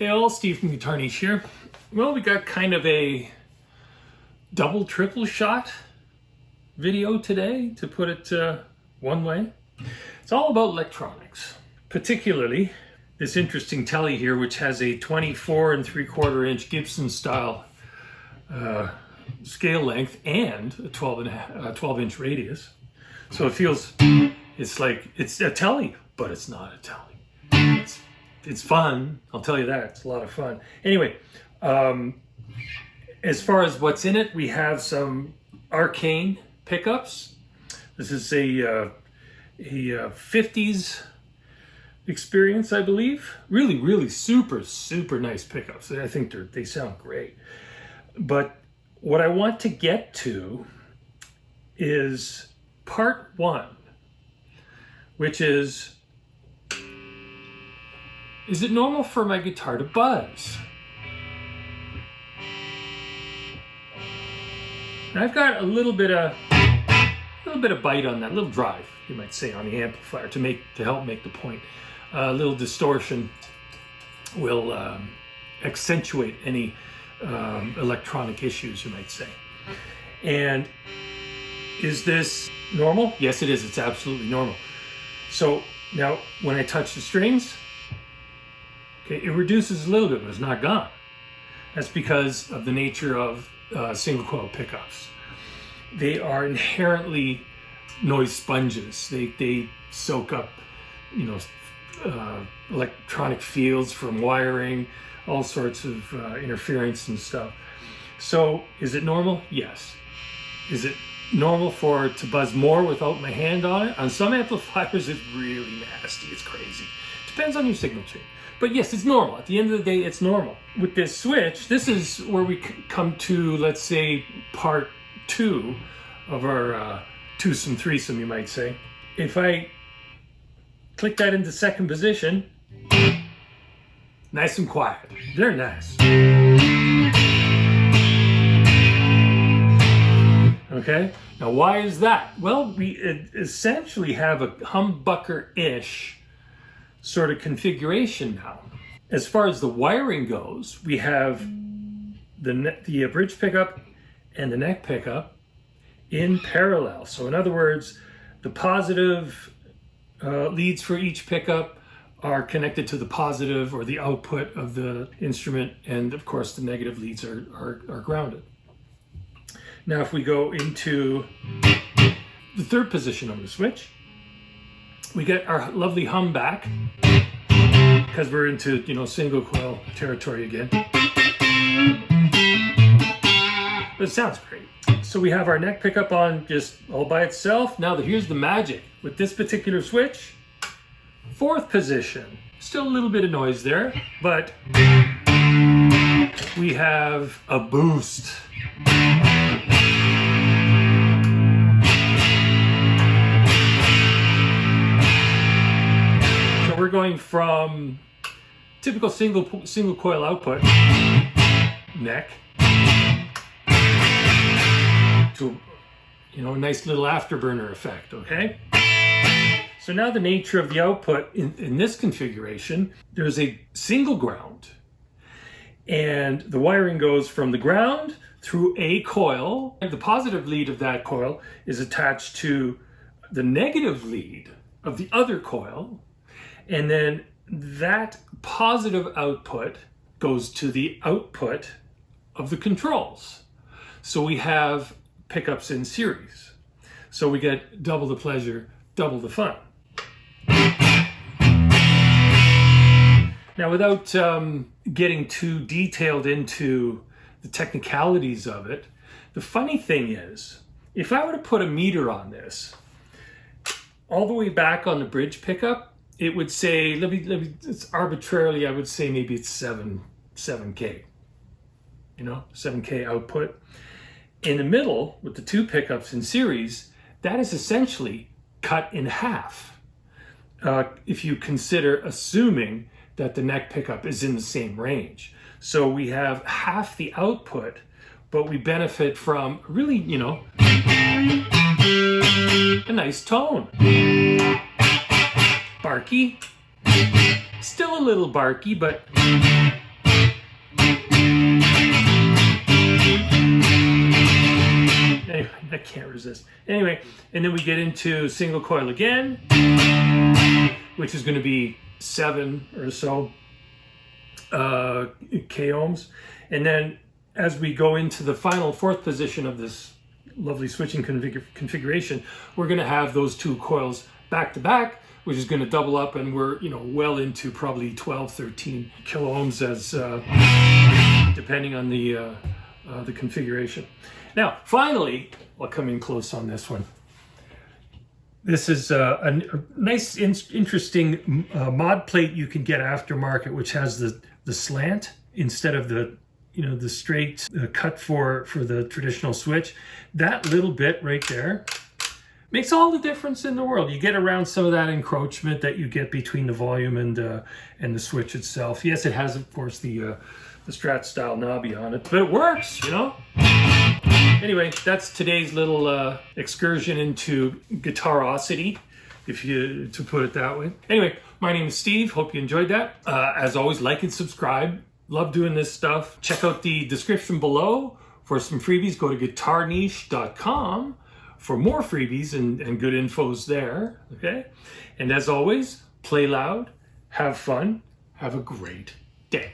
Hey all, Steve from GuitarNiche here. Well, we got kind of a double, triple shot video today, to put it one way. It's all about electronics, particularly this interesting Tele here, which has a 24 3/4 inch Gibson style scale length and a 12 inch radius. So it feels, it's like it's a Tele, but it's not a Tele. It's fun, I'll tell you that. It's a lot of fun. Anyway, as far as what's in it, we have some arcane pickups. This is a 50s experience, I believe. Really super nice pickups. I think they sound great. But what I want to get to is part one, which is it normal for my guitar to buzz? And I've got a little bit of bite on that, little drive, you might say, on the amplifier to help make the point. A little distortion will accentuate any electronic issues, you might say. And is this normal? Yes, it is. It's absolutely normal. So now when I touch the strings, okay, it reduces a little bit, but it's not gone. That's because of the nature of single coil pickups. They are inherently noise sponges. They soak up, electronic fields from wiring, all sorts of interference and stuff. So is it normal? Yes. Is it normal for it to buzz more without my hand on it? On some amplifiers, it's really nasty. It's crazy. Depends on your signal chain. But yes, it's normal. At the end of the day, it's normal. With this switch, this is where we come to, let's say, part two of our twosome, threesome, you might say. If I click that into second position, nice and quiet. Very nice. Okay, now why is that? Well, we essentially have a humbucker-ish sort of configuration now. As far as the wiring goes, we have the bridge pickup and the neck pickup in parallel. So in other words, the positive leads for each pickup are connected to the positive or the output of the instrument, and of course the negative leads are grounded. Now if we go into the third position on the switch, we get our lovely hum back, because we're into, single coil territory again. But it sounds great. So we have our neck pickup on just all by itself. Now here's the magic. With this particular switch, fourth position. Still a little bit of noise there, but we have a boost. We're going from typical single coil output neck to a nice little afterburner effect. Okay, so now the nature of the output in this configuration, there's a single ground, and the wiring goes from the ground through a coil. The positive lead of that coil is attached to the negative lead of the other coil. And then that positive output goes to the output of the controls. So we have pickups in series. So we get double the pleasure, double the fun. Now, without getting too detailed into the technicalities of it, the funny thing is, if I were to put a meter on this, all the way back on the bridge pickup, it would say, it's arbitrarily, I would say maybe it's 7K, 7K output. In the middle, with the two pickups in series, that is essentially cut in half. If you consider assuming that the neck pickup is in the same range. So we have half the output, but we benefit from really, a nice tone. Barky, still a little barky, but I can't resist. Anyway, and then we get into single coil again, which is going to be 7 or so K ohms. And then as we go into the final 4th position of this lovely switching configuration, we're going to have those 2 coils back to back, which is going to double up, and we're, you know, well into probably 12, 13 kilo ohms as depending on the configuration. Now, finally, I'll come in close on this one. This is a nice, interesting mod plate you can get aftermarket, which has the slant instead of the, you know, the straight cut for the traditional switch. That little bit right there makes all the difference in the world. You get around some of that encroachment that you get between the volume and the switch itself. Yes, it has, of course, the Strat style knobby on it, but it works, you know. Anyway, that's today's little excursion into guitarosity, to put it that way. Anyway, my name is Steve. Hope you enjoyed that. As always, like and subscribe. Love doing this stuff. Check out the description below for some freebies. Go to GuitarNiche.com for more freebies and good infos there. Okay? And as always, play loud, have fun, have a great day.